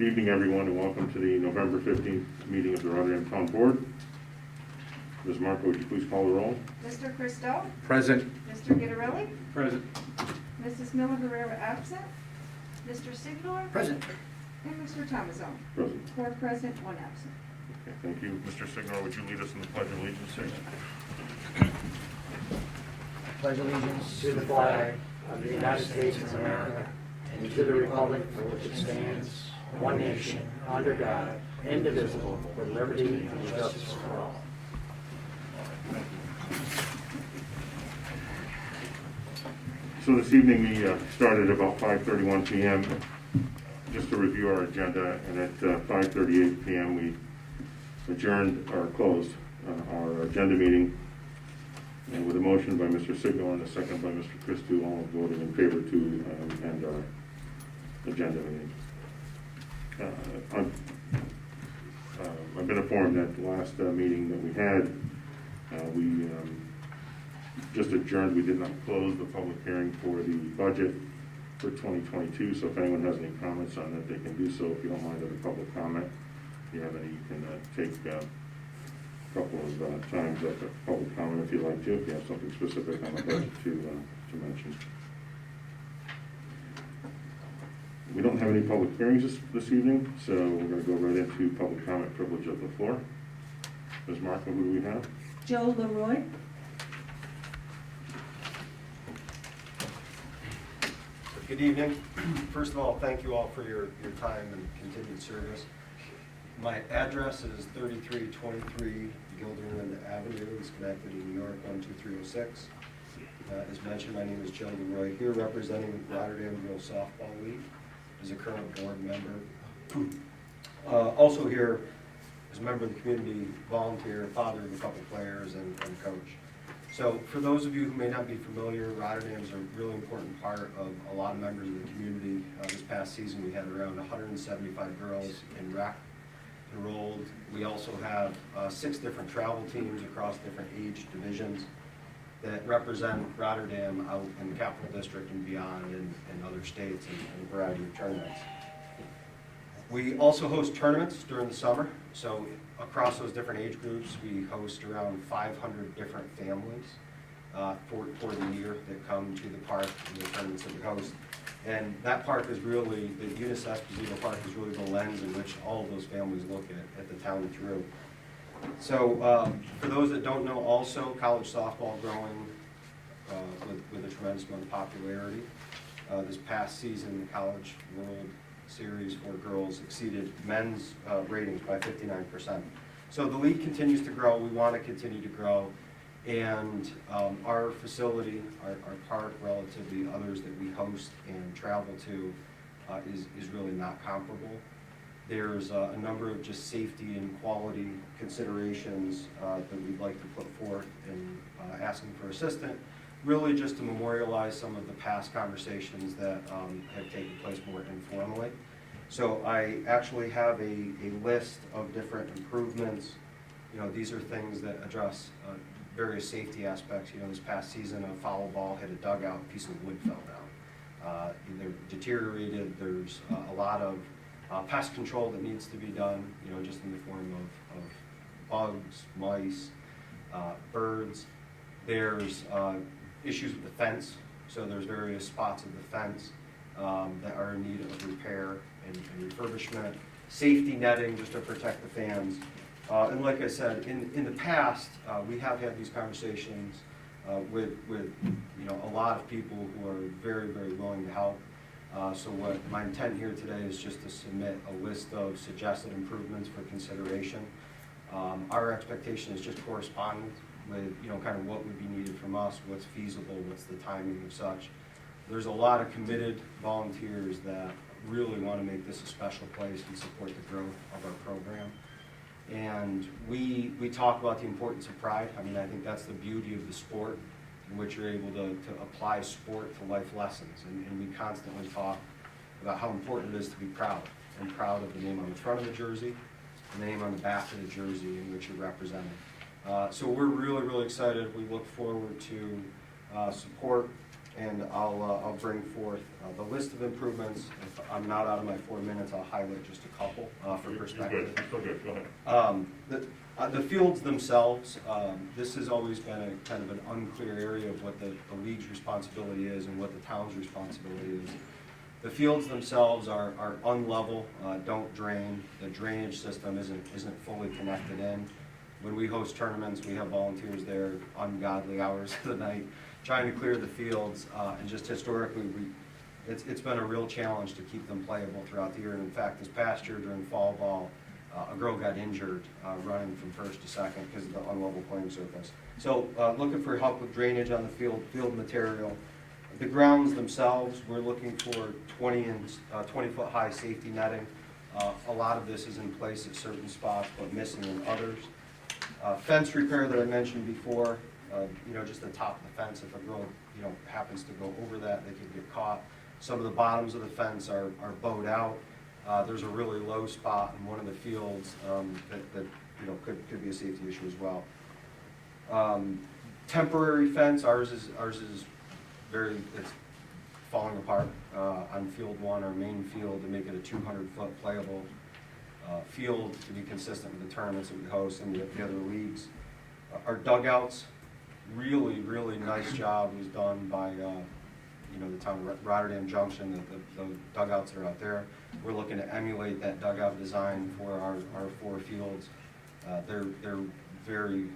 Good evening, everyone, and welcome to the November 15th meeting of the Rotterdam Town Board. Ms. Marco, would you please call the roll? Mr. Christo? Present. Mr. Gitterelli? Present. Mrs. Miller Herrera absent? Mr. Signor? Present. And Mr. Thomasone? Present. 4 present, 1 absent. Okay, thank you. Mr. Signor, would you lead us in the Pledge of Allegiance? Pledge allegiance to the flag of the United States of America and to the republic for which it stands, one nation, under God, indivisible, with liberty and justice for all. So this evening we started about 5:31 p.m. just to review our agenda, and at 5:38 p.m. we adjourned or closed our agenda meeting. And with a motion by Mr. Signor and a second by Mr. Christou, all voting in favor to end our agenda meeting. I've been informed that the last meeting that we had, we just adjourned. We did not close the public hearing for the budget for 2022. So if anyone has any comments on it, they can do so. If you don't mind, at a public comment. If you have any, you can take a couple of times at the public comment if you'd like to, if you have something specific on the budget to mention. We don't have any public hearings this evening, so we're going to go right into public comment privilege of the floor. Ms. Marco, who do we have? Joe Leroy? Good evening. First of all, thank you all for your time and continued service. My address is 3323 Gilderland Avenue in Schenectady, New York, 12306. As mentioned, my name is Joe Leroy, here representing Rotterdam Girls Softball League as a current board member. Also here as a member of the community, volunteer, father of a couple players, and coach. So for those of you who may not be familiar, Rotterdam is a really important part of a lot of members of the community. This past season we had around 175 girls in rec enrolled. We also have 6 different travel teams across different age divisions that represent Rotterdam out in the Capital District and beyond, and other states, and a variety of tournaments. We also host tournaments during the summer, so across those different age groups we host around 500 different families for the year that come to the park and the tournaments that we host. And that park is really, the Eunice Esposito Park is really the lens in which all of those families look at the town through. So for those that don't know, also college softball growing with a tremendous amount of popularity. This past season, the College World Series for girls exceeded men's ratings by 59%. So the league continues to grow. We want to continue to grow. And our facility, our park, relative to the others that we host and travel to, is really not comparable. There's a number of just safety and quality considerations that we'd like to put forth in asking for assistance, really just to memorialize some of the past conversations that have taken place more informally. So I actually have a list of different improvements. You know, these are things that address various safety aspects. You know, this past season, a foul ball hit a dugout, a piece of wood fell down. They're deteriorated. There's a lot of pest control that needs to be done, you know, just in the form of bugs, mice, birds. There's issues with the fence. So there's various spots of the fence that are in need of repair and refurbishment. Safety netting just to protect the fans. And like I said, in the past, we have had these conversations with you know, a lot of people who are very, very willing to help. So what my intent here today is just to submit a list of suggested improvements for consideration. Our expectation is just correspondence with, you know, kind of what would be needed from us, what's feasible, what's the timing of such. There's a lot of committed volunteers that really want to make this a special place and support the growth of our program. And we talk about the importance of pride. I mean, I think that's the beauty of the sport, in which you're able to apply sport to life lessons. And we constantly talk about how important it is to be proud, and proud of the name on the front of the jersey, and the name on the back of the jersey in which you're represented. So we're really, really excited. We look forward to support and I'll bring forth the list of improvements. If I'm not out of my 4 minutes, I'll highlight just a couple for perspective. You're good, go ahead. The fields themselves, this has always been a kind of an unclear area of what the league's responsibility is and what the town's responsibility is. The fields themselves are unlevel, don't drain. The drainage system isn't fully connected in. When we host tournaments, we have volunteers there ungodly hours of the night trying to clear the fields, and just historically, it's been a real challenge to keep them playable throughout the year. And in fact, this past year during fall ball, a girl got injured running from first to second because of the unlevel playing surface. So looking for help with drainage on the field material. The grounds themselves, we're looking for 20-foot high safety netting. A lot of this is in place at certain spots, but missing in others. Fence repair that I mentioned before, just the top of the fence, if a girl, happens to go over that, they could get caught. Some of the bottoms of the fence are bowed out. There's a really low spot in one of the fields that could be a safety issue as well. Temporary fence, ours is it's falling apart on field 1, our main field, to make it a 200-foot playable field to be consistent with the tournaments that we host and the other leagues. Our dugouts, really nice job was done by the town of Rotterdam Junction, the dugouts that are out there. We're looking to emulate that dugout design for our 4 fields. They're very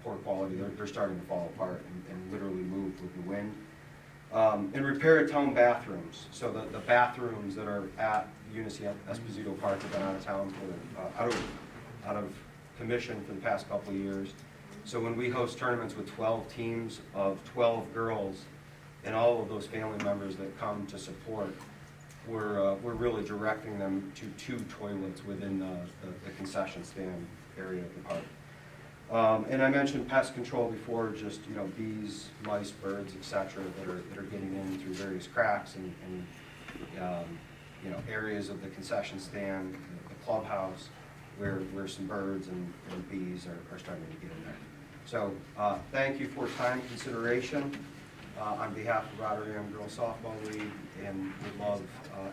poor quality. They're starting to fall apart and literally move with the wind. And repair town bathrooms. So the bathrooms that are at Unici Esposito Park have been out of town for out of commission for the past couple of years. So when we host tournaments with 12 teams of 12 girls and all of those family members that come to support, we're really directing them to 2 toilets within the concession stand area of the park. And I mentioned pest control before, just bees, mice, birds, etc. that are getting in through various cracks and areas of the concession stand, the clubhouse, where some birds and bees are starting to get in there. So thank you for time consideration on behalf of Rotterdam Girls Softball League, and would love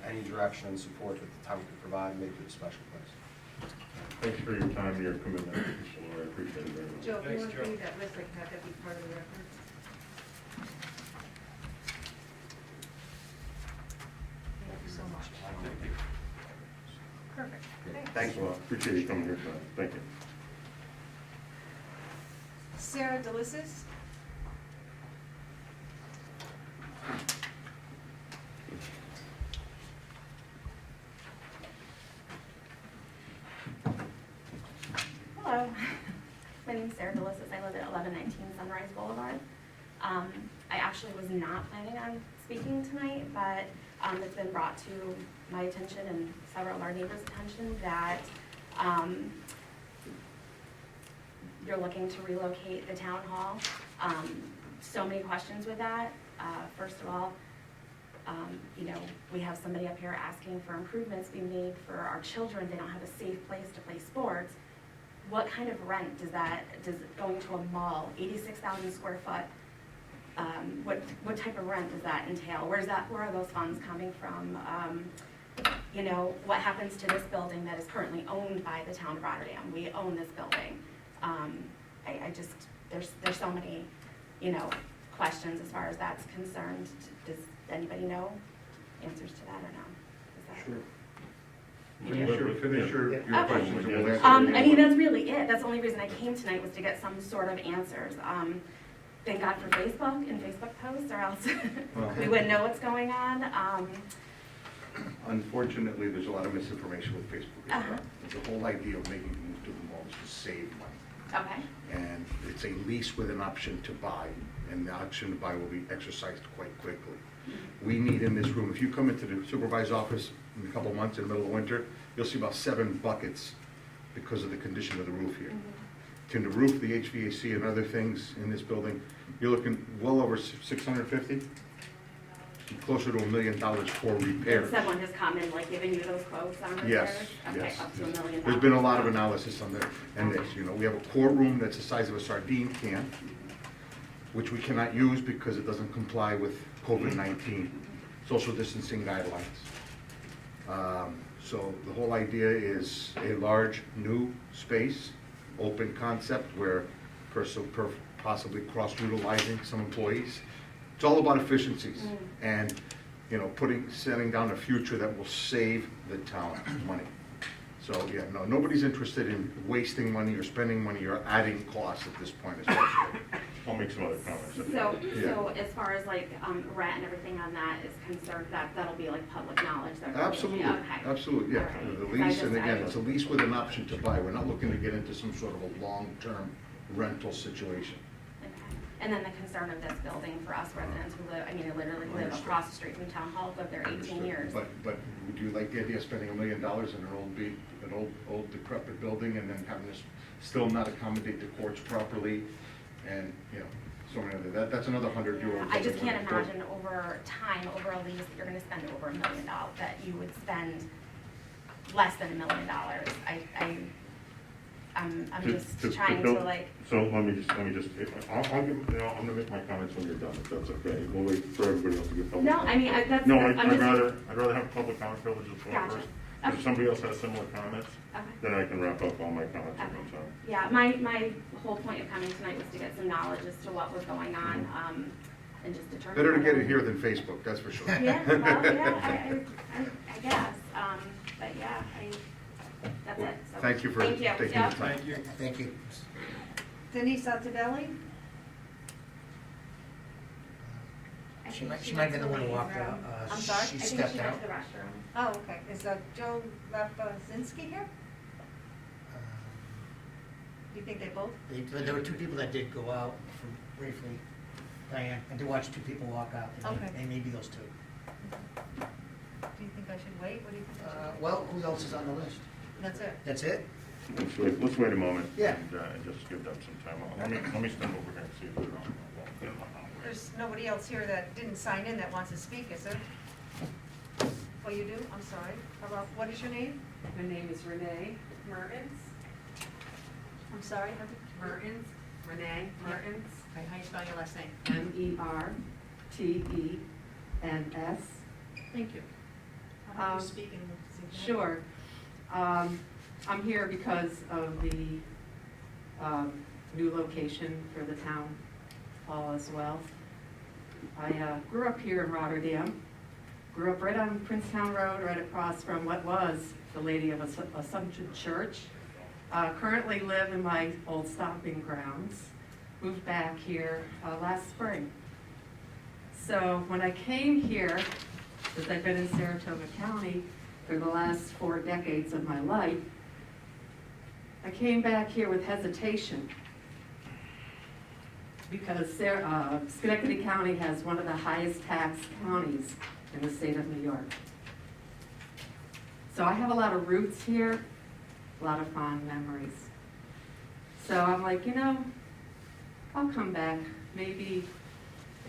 any direction and support that the town can provide and make it a special place. Thanks for your time and your commitment, Mr. Lawyer. I appreciate it very much. Joe, if you Thanks, want to Joe. read that list, I can have that be part of the record. Thank you so much. Thank you. Perfect. Thanks. Thank you. Well, appreciate you coming here tonight. Thank you. Sarah DeLissis. Hello, my name is Sarah DeLissis. I live at 1119 Sunrise Boulevard. I actually was not planning on speaking tonight, but it's been brought to my attention and several of our neighbors' attention that you're looking to relocate the town hall. So many questions with that. First of all, we have somebody up here asking for improvements being made for our children. They don't have a safe place to play sports. What kind of rent does going to a mall, 86,000 square foot, what type of rent does that entail? Where are those funds coming from? What happens to this building that is currently owned by the town of Rotterdam? We own this building. There's so many, questions as far as that's concerned. Does anybody know answers to that or no? Is that- Sure. Finish your Okay. questions. and we'll answer. That's really it. That's the only reason I came tonight, was to get some sort of answers. Thank God for Facebook and Facebook posts, or else we wouldn't know what's going on. Unfortunately, there's a lot of misinformation with Facebook as Uh-huh. well. The whole idea of making the move to the mall is to save money. Okay. And it's a lease with an option to buy, and the option to buy will be exercised quite quickly. We need in this room, if you come into the supervisor's office in a couple of months in the middle of winter, you'll see about 7 buckets because of the condition of the roof here. Can the roof, the HVAC and other things in this building, you're looking well over 650, closer to $1 million for repairs. Someone has come and given you those quotes on repairs? Yes, Okay, yes. up to $1 million. There's been a lot of analysis on that, and this, we have a courtroom that's the size of a sardine can. which we cannot use because it doesn't comply with COVID-19 social distancing guidelines. So the whole idea is a large new space, open concept where possibly cross-utilizing some employees. It's all about efficiencies and, you know, setting down a future that will save the town money. So, yeah, no, nobody's interested in wasting money or spending money or adding costs at this point, especially. I'll make some other comments. So, Yeah. as far as like, rent and everything on that is concerned, that'll be like public knowledge? that we're- Absolutely, Okay. absolutely, yeah. All right. The 'Cause I lease, and just- again, it's a lease with an option to buy. We're not looking to get into some sort of a long-term rental situation. Okay. And then the concern of this building for us residents who live, I mean, I literally live Understood. across the street from Town Hall, lived there 18 Understood. years. But would you like the idea of spending $1 million in an old decrepit building and then having this still not accommodate the courts properly? And, you know, so many other, that's another €100. I just can't imagine over time, over a lease, that you're gonna spend over $1 million, that you would spend less than $1 million. I'm just trying to build- like, So let me just, I'll give, you know, I'm gonna make my comments when you're done, if that's okay. We'll wait for everybody else to get public. no, I mean, that's, No, I'm I'd just. rather have public comment privilege as well Gotcha. first. If somebody else has similar comments, Okay. then I can wrap up all my comments at Okay. one time. Yeah, my whole point of coming tonight was to get some knowledge as to what was going on, and just determine. Better to get whether- it here than Facebook, that's for sure. Yeah, well, yeah, I guess, but yeah, that's it. So, Thank you for thank you. taking the Yeah. time. Thank you. Denise Altobelli? I She think might went have been to the one who ladies' walked room. out. I'm sorry? She I think stepped she went out. to the restroom. Oh, okay. Is Joe Lapazinski here? Do you think they both? There were two people that did go out for briefly, Diane, and to watch two people walk out. Okay. They may be those two. Do you think I should wait? What do you think I should? Well, who else is on the list? That's it. That's it? Let's wait a moment. Yeah. And just give them some time. Let me step over here and see if they're on. There's nobody else here that didn't sign in that wants to speak, is there? Oh, you do? I'm sorry. How about, what is your name? My name is Renee Mertens. I'm sorry. Mertens, Renee Mertens, How do you spell your last name? Mertens. Thank you. How about you Um, speak in the? Sure. I'm here because of the new location for the town hall as well. I grew up here in Rotterdam, grew up right on Princetown Road, right across from what was the Lady of Assumption Church. Currently live in my old stomping grounds. Moved back here last spring. So when I came here, because I've been in Saratoga County for the last 4 decades of my life, I came back here with hesitation because Schenectady County has one of the highest tax counties in the state of New York. So I have a lot of roots here, a lot of fond memories. So I'm like, I'll come back. Maybe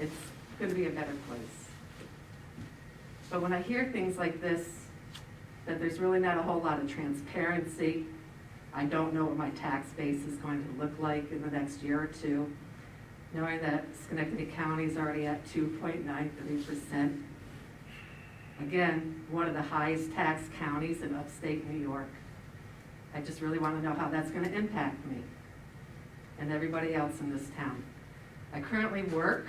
it's going to be a better place. But when I hear things like this, that there's really not a whole lot of transparency, I don't know what my tax base is going to look like in the next year or two, knowing that Schenectady County is already at 2.93%. Again, one of the highest tax counties in upstate New York. I just really want to know how that's going to impact me and everybody else in this town. I currently work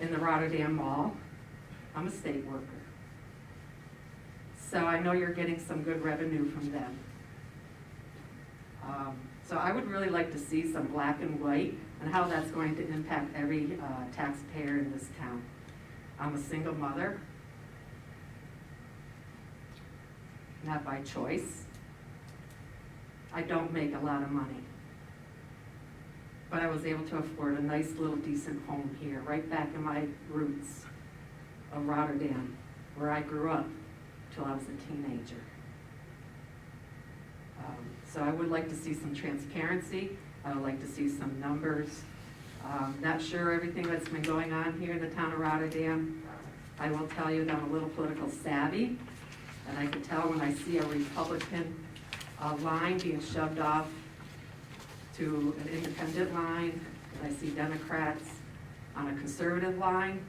in the Rotterdam Mall. I'm a state worker. So I know you're getting some good revenue from them. So I would really like to see some black and white on how that's going to impact every taxpayer in this town. I'm a single mother, not by choice. I don't make a lot of money. But I was able to afford a nice little decent home here, right back in my roots of Rotterdam, where I grew up till I was a teenager. So I would like to see some transparency. I would like to see some numbers. Not sure everything that's been going on here in the town of Rotterdam. I will tell you that I'm a little political savvy, and I can tell when I see a Republican line being shoved off to an independent line, I see Democrats on a conservative line,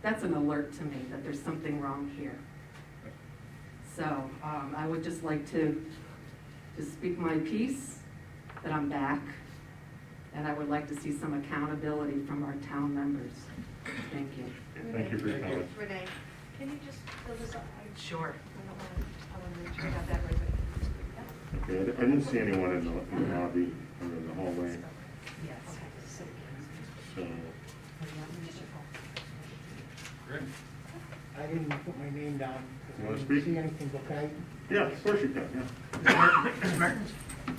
that's an alert to me that there's something wrong here. So I would just like to speak my piece, that I'm back, and I would like to see some accountability from our town members. Thank you. Thank you for your comments. Renee, can you just fill this up? Sure. I want to make sure I got that right. Okay, I didn't see anyone in the lobby or in the hallway, so, I didn't put my name down. You wanna speak? See anything, okay? yeah, of course you can, yeah. Ms. Mertens,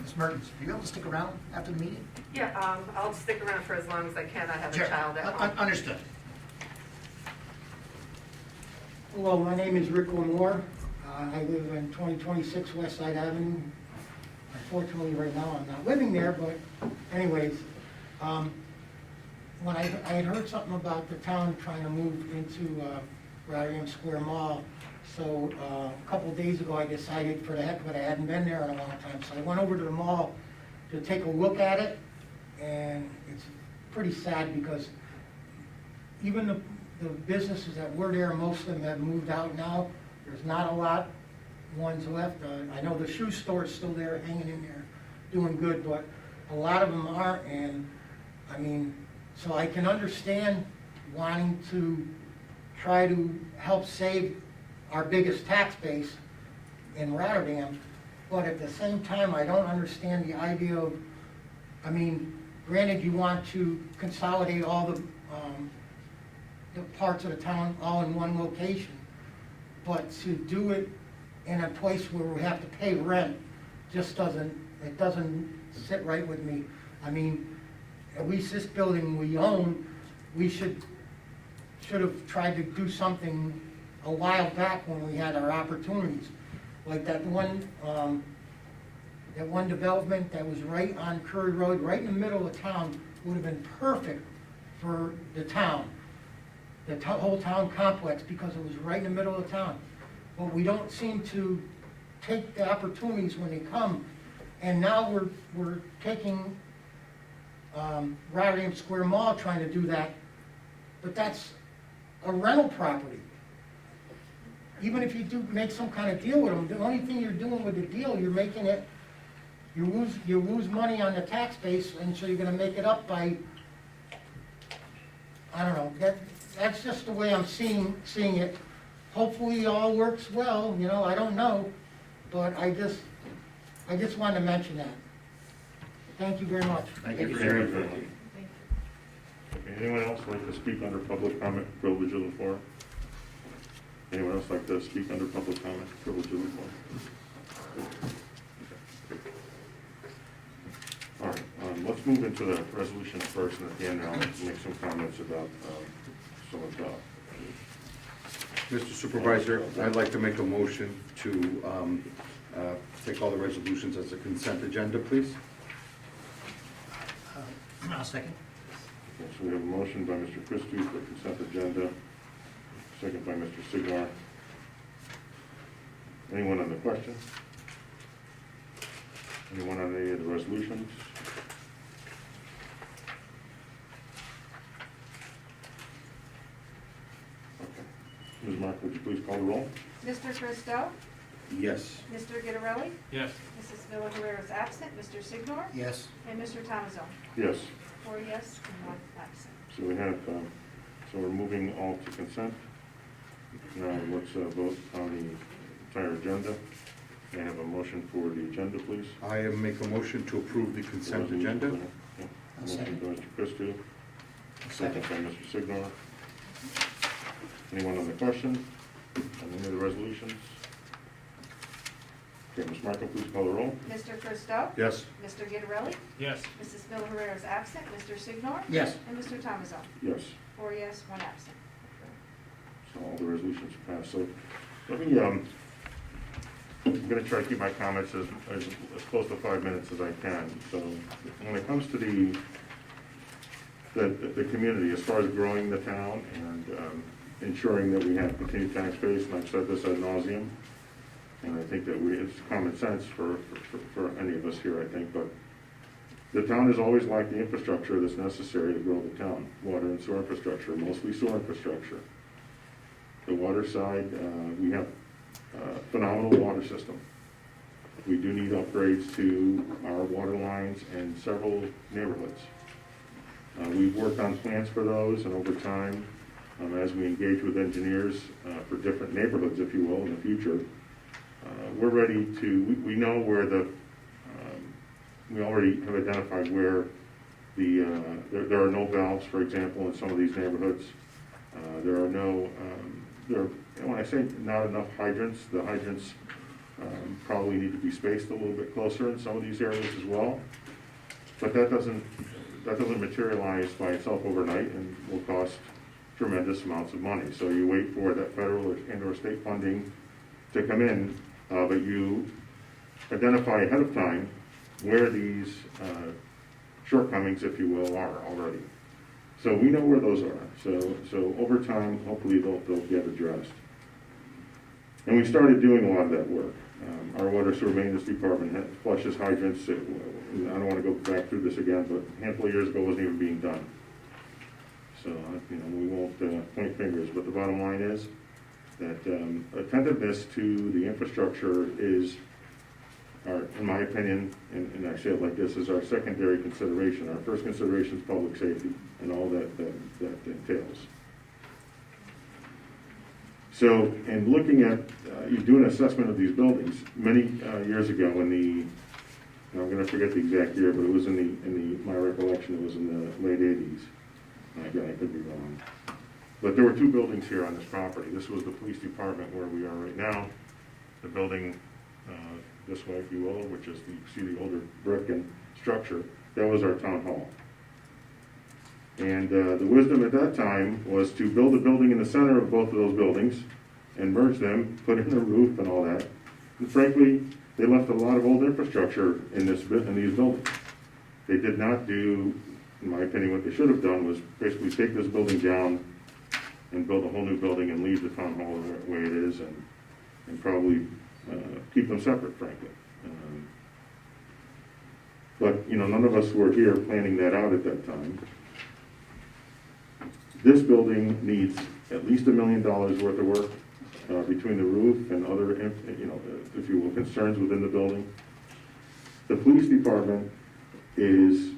Ms. Mertens, are you able to stick around after the meeting? Yeah, I'll stick around for as long as I can. I have a child at home. Understood. Hello, my name is Rick Lamore. I live in 2026 West Side Avenue. Unfortunately, right now, I'm not living there, but anyways, when I had heard something about the town trying to move into Rotterdam Square Mall, so a couple days ago, I decided for the heck of it, I hadn't been there in a long time, so I went over to the mall to take a look at it, and it's pretty sad because even the businesses that were there, most of them have moved out now. There's not a lot ones left. I know the shoe store is still there, hanging in there, doing good, but a lot of them aren't, and I mean, so I can understand wanting to try to help save our biggest tax base in Rotterdam, but at the same time, I don't understand the idea of, I mean, granted, you want to consolidate all the parts of the town all in one location, but to do it in a place where we have to pay rent just doesn't sit right with me. I mean, at least this building we own, we should have tried to do something a while back when we had our opportunities. Like that one development that was right on Curry Road, right in the middle of town, would have been perfect for the town, the whole town complex, because it was right in the middle of town. But we don't seem to take the opportunities when they come, and now we're taking Rotterdam Square Mall trying to do that, but that's a rental property. Even if you do make some kind of deal with them, the only thing you're doing with the deal, you're making it, you lose money on the tax base, and so you're gonna make it up by, I don't know, that's just the way I'm seeing it. Hopefully it all works well, you know, I don't know, but I just wanted to mention that. Thank you very much. Thank you for Very your good. input. Okay, anyone else like to speak under public comment, privilege of the floor? Anyone else like to speak under public comment, privilege of the floor? All right, let's move into the resolutions first, and at the end, I'll make some comments about some of the. Mr. Supervisor, I'd like to make a motion to take all the resolutions as a consent agenda, please. I'll second. Okay, so we have a motion by Mr. Christie for consent agenda, second by Mr. Signar. Anyone on the question? Anyone on any of the resolutions? Okay. Ms. Mark, would you please call the roll? Mr. Christo? Yes. Mr. Gitterelli? Yes. Mrs. Miller Herrera is absent. Mr. Signor? Yes. And Mr. Thomason? Yes. 4 yes and 1 absent. So we have, so we're moving all to consent. Now let's vote on the entire agenda. May I have a motion for the agenda, please? I make a motion to approve the consent agenda. Yeah. I'll Motion second. by Mr. Christie, second by Mr. Signor. Anyone on the question? On any of the resolutions? Okay, Ms. Marco, please call the roll. Mr. Christo? Yes. Mr. Gitterelli? Yes. Mrs. Miller Herrera is absent. Mr. Signor? Yes. And Mr. Thomason? Yes. 4 yes, 1 absent. So all the resolutions passed. So let me, I'm gonna try to keep my comments as close to 5 minutes as I can. So when it comes to the community, as far as growing the town and ensuring that we have continued tax base, and I've said this ad nauseum, and I think that it's common sense for any of us here, I think, but The town has always lacked the infrastructure that's necessary to grow the town, water and sewer infrastructure, mostly sewer infrastructure. The water side, we have a phenomenal water system. We do need upgrades to our water lines and several neighborhoods. We've worked on plans for those, and over time, as we engage with engineers for different neighborhoods, if you will, in the future, we're ready to, we know where we already have identified where there are no valves, for example, in some of these neighborhoods. There are no, when I say not enough hydrants, the hydrants probably need to be spaced a little bit closer in some of these areas as well. But that doesn't materialize by itself overnight and will cost tremendous amounts of money. So you wait for that federal and/or state funding to come in, but you identify ahead of time where these shortcomings, if you will, are already. So we know where those are. So over time, hopefully they'll get addressed. And we started doing a lot of that work. Our water sewer maintenance department flushes hydrants. I don't want to go back through this again, but a handful of years ago it wasn't even being done. So we won't point fingers, but the bottom line is that attentiveness to the infrastructure is, in my opinion, and I say it like this, is our secondary consideration. Our first consideration is public safety and all that entails. So, in looking at, you do an assessment of these buildings, many years ago and I'm going to forget the exact year, but it was my recollection, it was in the late 80s. Again, I could be wrong. But there were two buildings here on this property. This was the police department where we are right now. The building this way, if you will, which is the older brick and structure, that was our town hall. And the wisdom at that time was to build a building in the center of both of those buildings and merge them, put in a roof and all that. And frankly, they left a lot of old infrastructure in these buildings. They did not do, in my opinion, what they should have done was basically take this building down and build a whole new building and leave the town hall the way it is and probably keep them separate, frankly. But none of us were here planning that out at that time. This building needs at least $1 million worth of work between the roof and other, if you will, concerns within the building. The police department is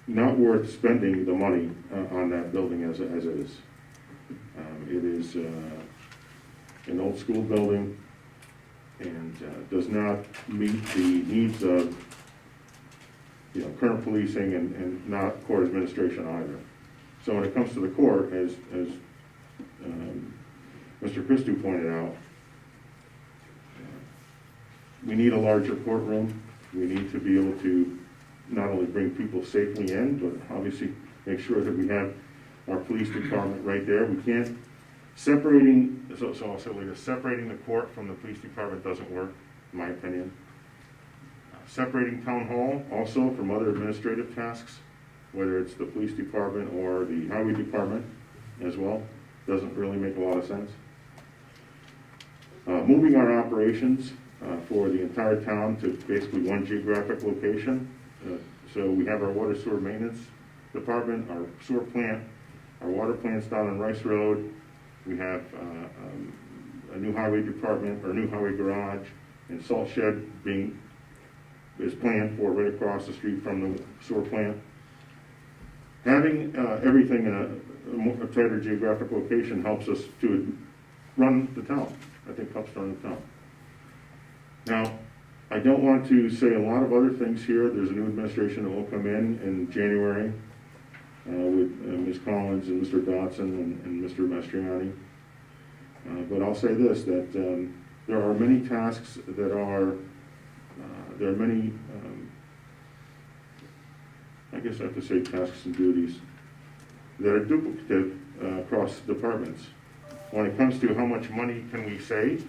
not worth spending the money on that building as it is. It is an old school building and does not meet the needs of current policing and not court administration either. So when it comes to the court, as Mr. Christou pointed out, we need a larger courtroom. We need to be able to not only bring people safely in, but obviously make sure that we have our police department right there. We can't, separating the court from the police department doesn't work, in my opinion. Separating town hall also from other administrative tasks, whether it's the police department or the highway department as well, doesn't really make a lot of sense. Moving our operations for the entire town to basically one geographic location. So we have our water sewer maintenance department, our sewer plant, our water plant's down on Rice Road. We have a new highway department or new highway garage and salt shed is planned for right across the street from the sewer plant. Having everything in a tighter geographic location helps us to run the town. I think helps run the town. Now, I don't want to say a lot of other things here. There's a new administration that will come in January with Ms. Collins and Mr. Dotson and Mr. Mastriani. But I'll say this, that there are many tasks that are, there are many, I guess I have to say tasks and duties that are duplicative across departments. When it comes to how much money can we save,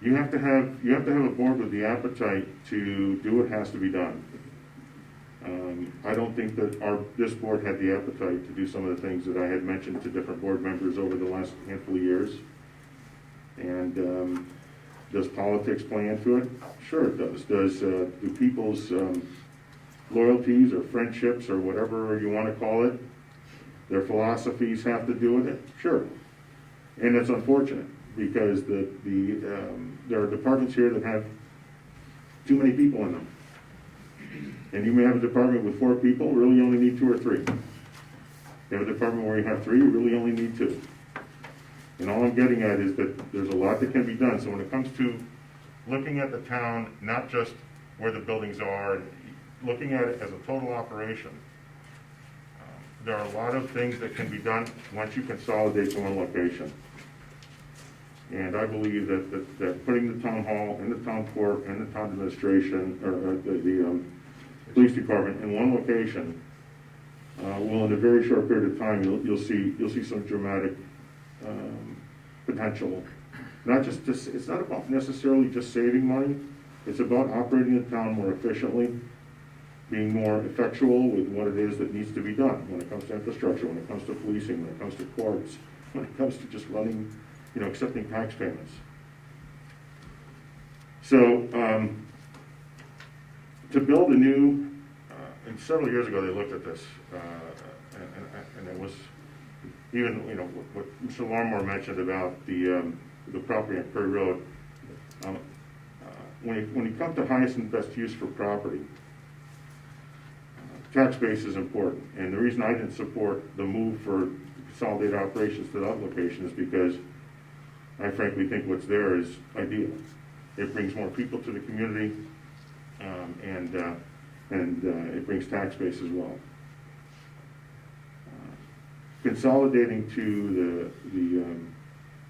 you have to have a board with the appetite to do what has to be done. I don't think that this board had the appetite to do some of the things that I had mentioned to different board members over the last handful of years. And Does politics play into it? Sure it does. Do people's loyalties or friendships or whatever you want to call it, their philosophies have to do with it? Sure. And it's unfortunate because there are departments here that have too many people in them. And you may have a department with 4 people, really you only need 2 or 3. You have a department where you have 3, you really only need 2. And all I'm getting at is that there's a lot that can be done. So when it comes to looking at the town, not just where the buildings are, looking at it as a total operation, there are a lot of things that can be done once you consolidate to one location. And I believe that putting the town hall and the town court and the town administration, or the police department in one location, will in a very short period of time, you'll see some dramatic potential. It's not about necessarily just saving money. It's about operating the town more efficiently, being more effectual with what it is that needs to be done when it comes to infrastructure, when it comes to policing, when it comes to courts, when it comes to just running, accepting tax payments. So, to build a new, and several years ago they looked at this, and it was even, what Mr. Longmore mentioned about the property on Prairie Road. When you come to highest and best use for property, tax base is important. And the reason I didn't support the move for consolidated operations to that location is because I frankly think what's there is ideal. It brings more people to the community, and it brings tax base as well. Consolidating to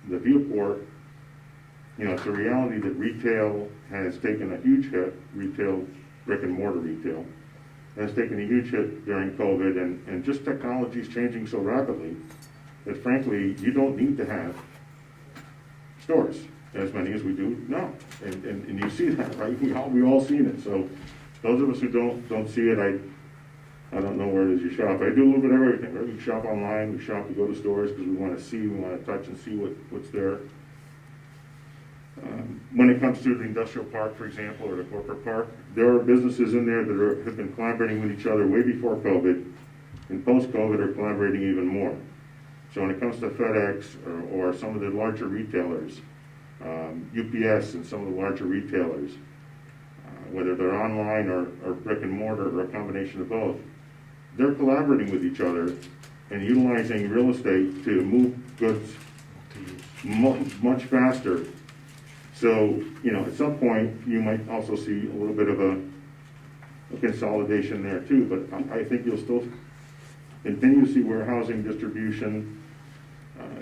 the viewport, it's a reality that retail has taken a huge hit, retail, brick and mortar retail, has taken a huge hit during COVID, and just technology is changing so rapidly that frankly, you don't need to have stores, as many as we do now. And you see that, right? We all seen it. So those of us who don't see it, I don't know where it is you shop. I do a little bit of everything, right? We shop online, we go to stores because we want to see, we want to touch and see what's there. When it comes to the industrial park, for example, or the corporate park, there are businesses in there that have been collaborating with each other way before COVID, and post-COVID are collaborating even more. So when it comes to FedEx or some of the larger retailers, UPS and some of the larger retailers, whether they're online or brick and mortar or a combination of both, they're collaborating with each other and utilizing real estate to move goods much faster. So, at some point, you might also see a little bit of a consolidation there too, but I think you'll still continue to see warehousing, distribution,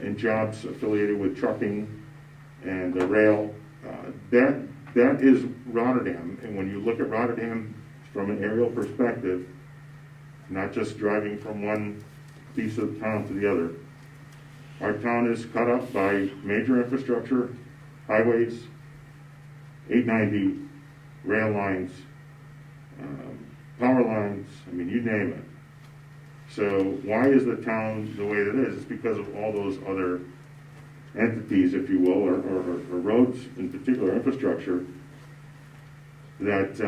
and jobs affiliated with trucking and rail. That is Rotterdam, and when you look at Rotterdam from an aerial perspective, not just driving from one piece of town to the other, our town is cut up by major infrastructure, highways, 890, rail lines, power lines, you name it. So why is the town the way that it is? It's because of all those other entities, if you will, or roads in particular, infrastructure, that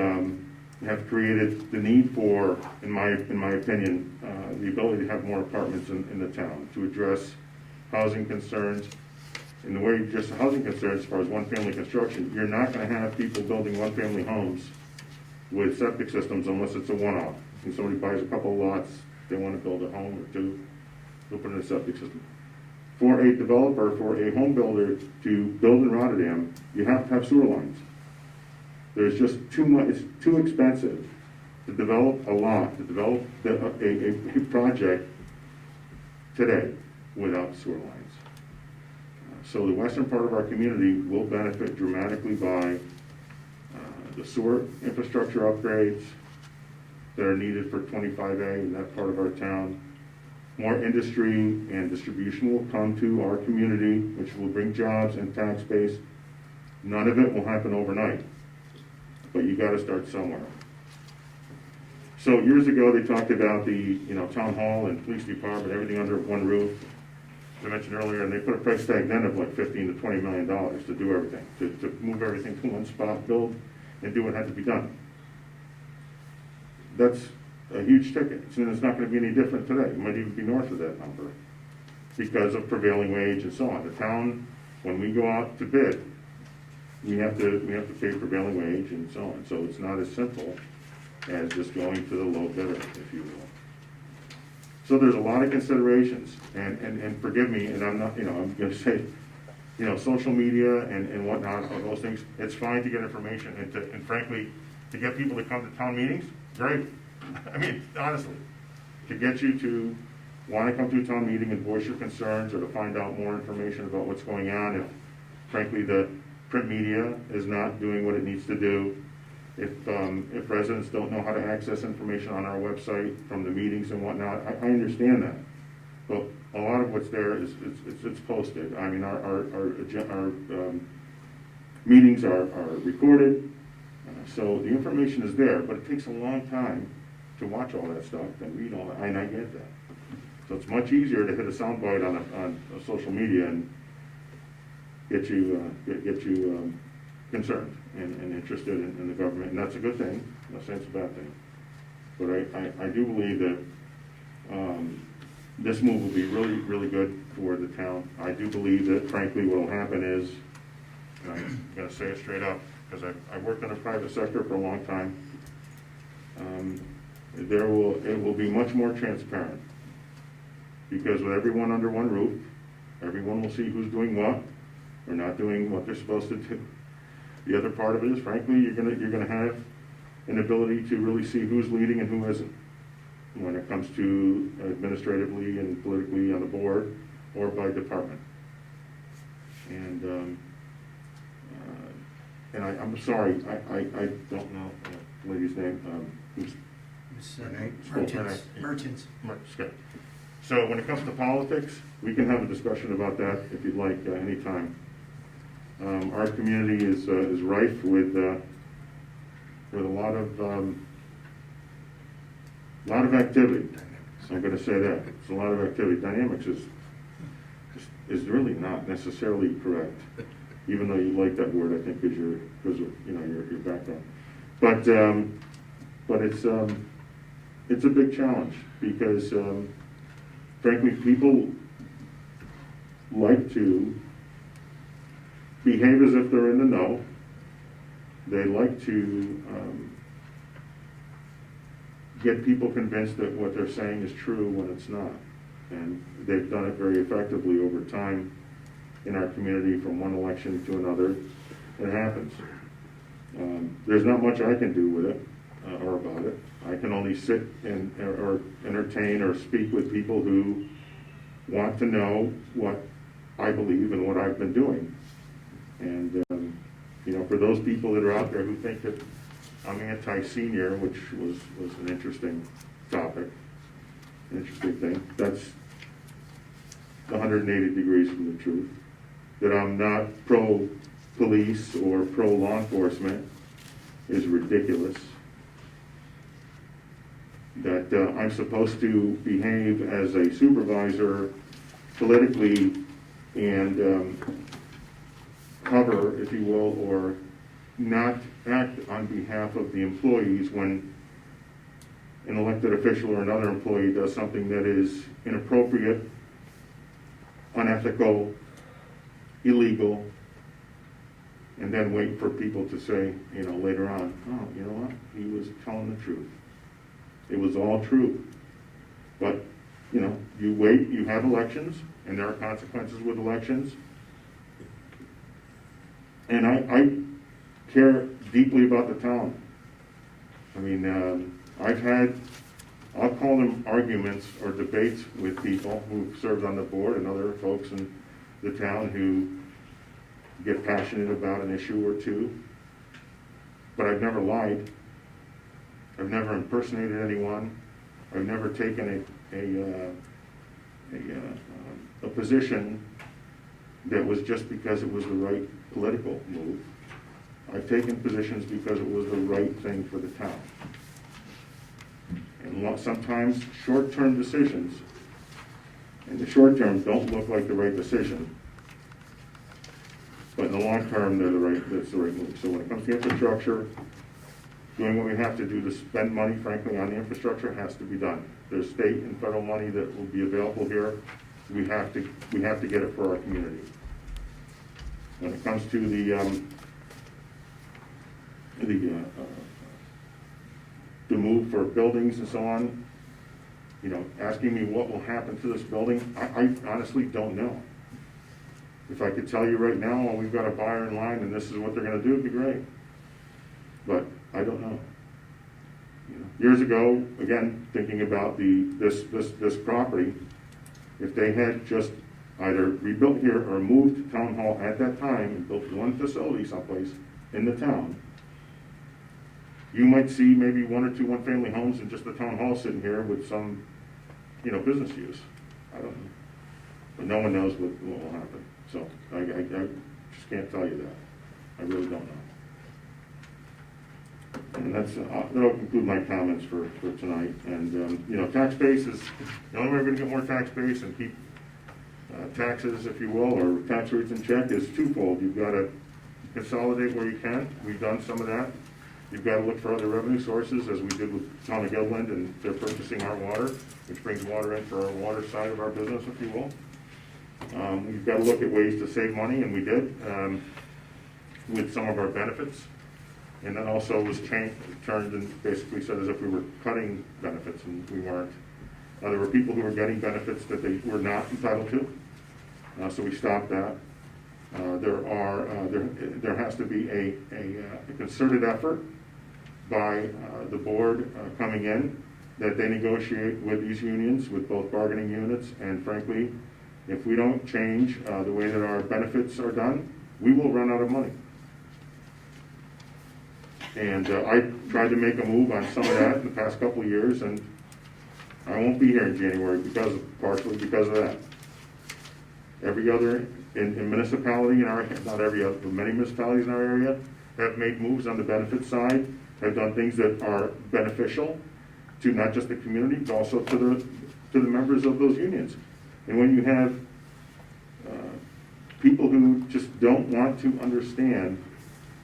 have created the need for, in my opinion, the ability to have more apartments in the town to address housing concerns. In the way you address housing concerns, as far as one-family construction, you're not going to have people building one-family homes with septic systems unless it's a one-off. And somebody buys a couple of lots, they want to build a home or two, they'll put in a septic system. For a developer, for a home builder to build in Rotterdam, you have to have sewer lines. There's just too much, it's too expensive to develop a lot, to develop a project today without sewer lines. So the western part of our community will benefit dramatically by the sewer infrastructure upgrades that are needed for 25A in that part of our town. More industry and distribution will come to our community, which will bring jobs and tax base. None of it will happen overnight, but you got to start somewhere. So years ago, they talked about the town hall and police department, everything under one roof. as I mentioned earlier, and they put a price tag then of like $15 to $20 million to do everything, to move everything to one spot, build, and do what had to be done. That's a huge ticket, and it's not gonna be any different today. It might even be north of that number because of prevailing wage and so on. The town, when we go out to bid, we have to pay prevailing wage and so on. So it's not as simple as just going to the low bidder, if you will. So there's a lot of considerations, and forgive me, and I'm not, I'm gonna say, social media and whatnot, all those things, it's fine to get information, and frankly, to get people to come to town meetings, great. I mean, honestly, to get you to want to come to a town meeting and voice your concerns, or to find out more information about what's going on, if frankly the print media is not doing what it needs to do, if residents don't know how to access information on our website from the meetings and whatnot, I understand that. But a lot of what's there is, it's posted. I mean, our meetings are recorded, so the information is there, but it takes a long time to watch all that stuff and read all that, and I get that. So it's much easier to hit a soundbite on social media and get you concerned and interested in the government, and that's a good thing. I'm not saying it's a bad thing, but I do believe that this move will be really, really good for the town. I do believe that, frankly, what will happen is, and I'm going to say it straight up, because I've worked in the private sector for a long time, it will be much more transparent, because with everyone under one roof, everyone will see who's doing what or not doing what they're supposed to do. The other part of it is, frankly, you're gonna have an ability to really see who's leading and who isn't when it comes to administratively and politically on the board or by department. And I'm sorry, I don't know the lady's name. Who's Merchants. Okay. So when it comes to politics, we can have a discussion about that if you'd like anytime. Our community is rife with a lot of activity. I'm going to say that it's a lot of activity. Dynamics is really not necessarily correct, even though you like that word, I think, because of your background. But it's a big challenge because frankly, people like to behave as if they're in the know. They like to get people convinced that what they're saying is true when it's not. And they've done it very effectively over time in our community from one election to another. It happens. There's not much I can do with it or about it. I can only sit or entertain or speak with people who want to know what I believe and what I've been doing. And, for those people that are out there who think that I'm anti-senior, which was an interesting topic, interesting thing, that's 180 degrees from the truth. That I'm not pro-police or pro-law enforcement is ridiculous. That I'm supposed to behave as a supervisor politically and cover, if you will, or not act on behalf of the employees when an elected official or another employee does something that is inappropriate, unethical, illegal, and then wait for people to say, later on, oh, you know what, he was telling the truth. It was all true. But, you wait, you have elections, and there are consequences with elections. And I care deeply about the town. I mean, I'll call them arguments or debates with people who've served on the board and other folks in the town who get passionate about an issue or two. But I've never lied. I've never impersonated anyone. I've never taken a position that was just because it was the right political move. I've taken positions because it was the right thing for the town. And sometimes short-term decisions in the short term, don't look like the right decision. But in the long term, that's the right move. So when it comes to infrastructure, doing what we have to do to spend money, frankly, on the infrastructure has to be done. There's state and federal money that will be available here. We have to get it for our community. When it comes to the move for buildings and so on, you know, asking me what will happen to this building, I honestly don't know. If I could tell you right now, well, we've got a buyer in line and this is what they're gonna do, it'd be great. But I don't know. You know, years ago, again, thinking about this property, if they had just either rebuilt here or moved Town Hall at that time and built one facility someplace in the town, you might see maybe one or two one-family homes and just the Town Hall sitting here with some, you know, business use. I don't know. But no one knows what will happen. So I just can't tell you that. I really don't know. And that'll conclude my comments for tonight. And, you know, tax base is, the only way we're gonna get more tax base and keep taxes, if you will, or tax rates in check is twofold. You've got to consolidate where you can. We've done some of that. You've got to look for other revenue sources, as we did with Town of Gilland, and they're purchasing our water, which brings water in for our water side of our business, if you will. We've got to look at ways to save money, and we did with some of our benefits. And that also was turned and basically said as if we were cutting benefits, and we weren't. There were people who were getting benefits that they were not entitled to, so we stopped that. There has to be a concerted effort by the board coming in, that they negotiate with these unions, with both bargaining units, and frankly, if we don't change the way that our benefits are done, we will run out of money. And I tried to make a move on some of that in the past couple of years, and I won't be here in January partially because of that. Every other in municipality in our, not every other, but many municipalities in our area have made moves on the benefit side, have done things that are beneficial to not just the community, but also to the members of those unions. And when you have people who just don't want to understand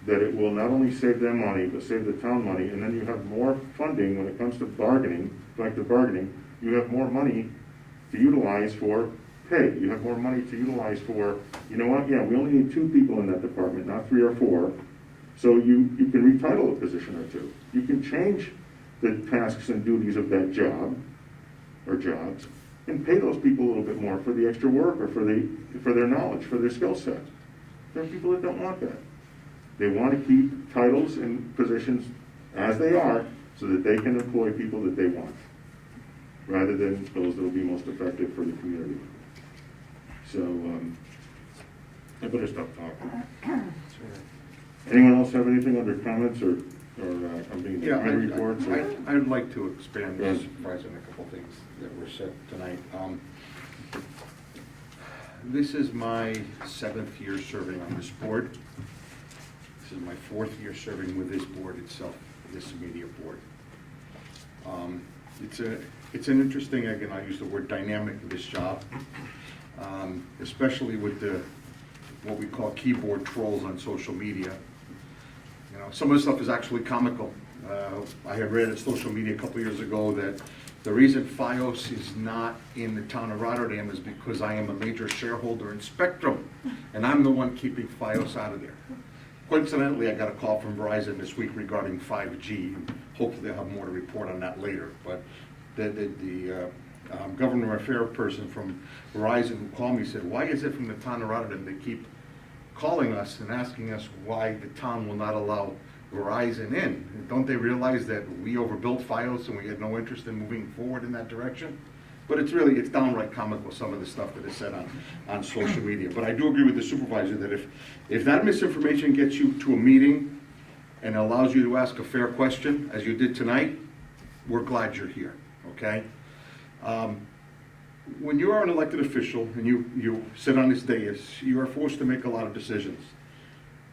that it will not only save them money, but save the town money, and then you have more funding when it comes to bargaining, collective bargaining, you have more money to utilize for pay. You have more money to utilize for, you know what, yeah, we only need 2 people in that department, not 3 or 4. So you can retitle a position or 2. You can change the tasks and duties of that job or jobs and pay those people a little bit more for the extra work or for their knowledge, for their skill set. There are people that don't want that. They want to keep titles and positions as they are so that they can employ people that they want, rather than those that will be most effective for the community. So, I better stop talking. Anyone else have anything under comments or something in the committee reports? I'd like to expand, Mr. Supervisor, on a couple things that were said tonight. This is my 7th year serving on this board. This is my 4th year serving with this board itself, this media board. It's an interesting, again, I use the word dynamic of this job, especially with what we call keyboard trolls on social media. You know, some of the stuff is actually comical. I had read at social media a couple years ago that the reason FiOS is not in the town of Rotterdam is because I am a major shareholder in Spectrum, and I'm the one keeping FiOS out of there. Coincidentally, I got a call from Verizon this week regarding 5G, and hopefully they'll have more to report on that later. But the government affairs person from Verizon who called me said, why is it from the town of Rotterdam they keep calling us and asking us why the town will not allow Verizon in? Don't they realize that we overbuilt FiOS and we had no interest in moving forward in that direction? But it's downright comical, some of the stuff that is said on social media. But I do agree with the supervisor that if that misinformation gets you to a meeting and allows you to ask a fair question, as you did tonight, we're glad you're here, okay? When you are an elected official and you sit on this dais, you are forced to make a lot of decisions.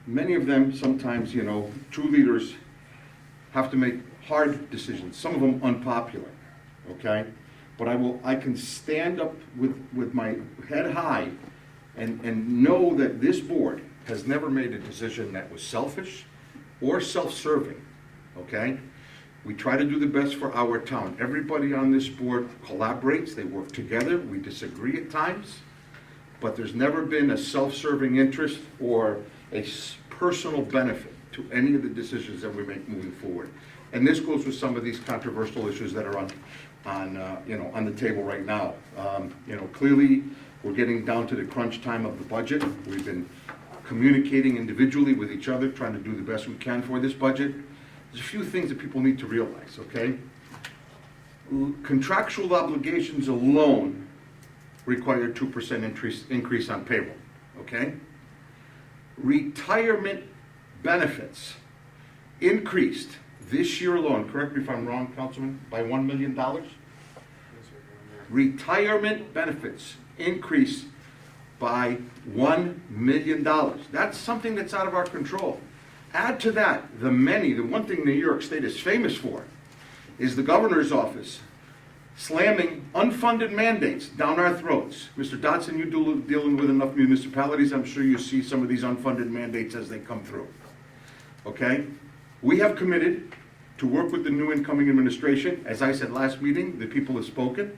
Many of them, sometimes, you know, true leaders have to make hard decisions, some of them unpopular, okay? but I can stand up with my head high and know that this board has never made a decision that was selfish or self-serving, okay? We try to do the best for our town. Everybody on this board collaborates, they work together, we disagree at times, but there's never been a self-serving interest or a personal benefit to any of the decisions that we make moving forward. And this goes with some of these controversial issues that are on the table right now. Clearly, we're getting down to the crunch time of the budget. We've been communicating individually with each other, trying to do the best we can for this budget. There's a few things that people need to realize, okay? Contractual obligations alone require 2% increase on payroll, okay? Retirement benefits increased this year alone, correct me if I'm wrong, Councilman, by $1 million? Retirement benefits increased by $1 million. That's something that's out of our control. Add to that the one thing New York State is famous for is the governor's office slamming unfunded mandates down our throats. Mr. Dotson, you dealing with enough municipalities, I'm sure you see some of these unfunded mandates as they come through. Okay? We have committed to work with the new incoming administration. As I said last meeting, the people have spoken,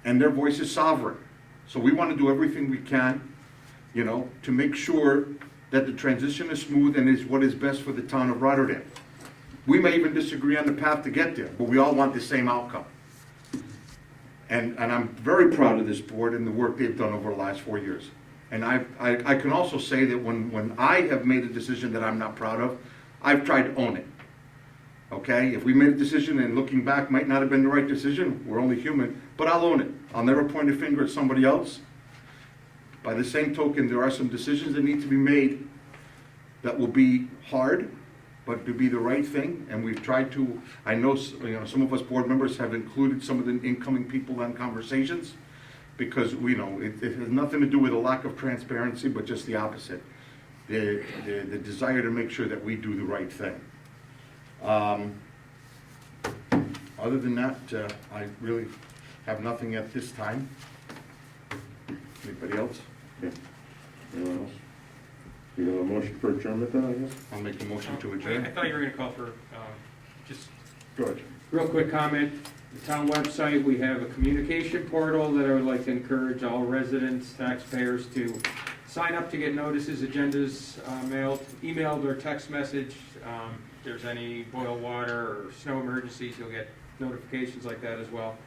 and their voice is sovereign. So we want to do everything we can, to make sure that the transition is smooth and is what is best for the town of Rotterdam. We may even disagree on the path to get there, but we all want the same outcome. And I'm very proud of this board and the work they've done over the last 4 years. And I can also say that when I have made a decision that I'm not proud of, I've tried to own it. Okay? If we made a decision and looking back might not have been the right decision, we're only human, but I'll own it. I'll never point a finger at somebody else. By the same token, there are some decisions that need to be made that will be hard, but to be the right thing, and we've tried to, I know, some of us board members have included some of the incoming people in conversations, because we know it has nothing to do with a lack of transparency, but just the opposite. The desire to make sure that we do the right thing. Other than that, I really have nothing at this time. Anybody else? Okay. Anyone else? We have a motion for adjournment then, I guess? I'll make the motion to Wait, adjourn. I thought you were gonna call for, just George? Real quick comment, the town website, we have a communication portal that I would like to encourage all residents, taxpayers to sign up to get notices, agendas mailed, emailed or text message. If there's any boil water or snow emergencies, you'll get notifications like that as well.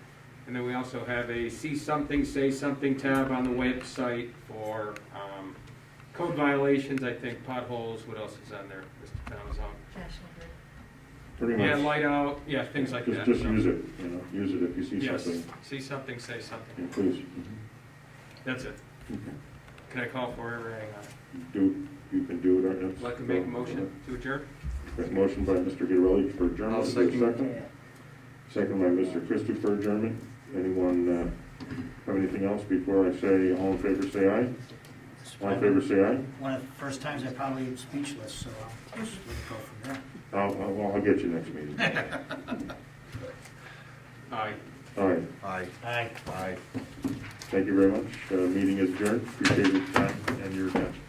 And then we also have a see something, say something tab on the website for code violations, I think, potholes, what else is on there, Mr. Thomas? National Grid. Pretty Yeah, much. light out, yeah, things like that. Just So, use it, use it if you see yes, something. see something, say Yeah, something. please. That's it. Okay. Can I call for everything? You can do it right now. I'd like to make a motion to adjourn. Got a motion by Mr. Ghidarelli for adjournment. I'll Is there a second. Second by Mr. Christie for adjournment. Anyone have anything else before I say all in favor, say aye? All in favor, say aye? One of the first times I probably am speechless, so I'll just let it go from there. Well, I'll get you next meeting. Aye. All right, Aye. Aye. Aye. thank you very much. Meeting is adjourned. Appreciate your time and your attention.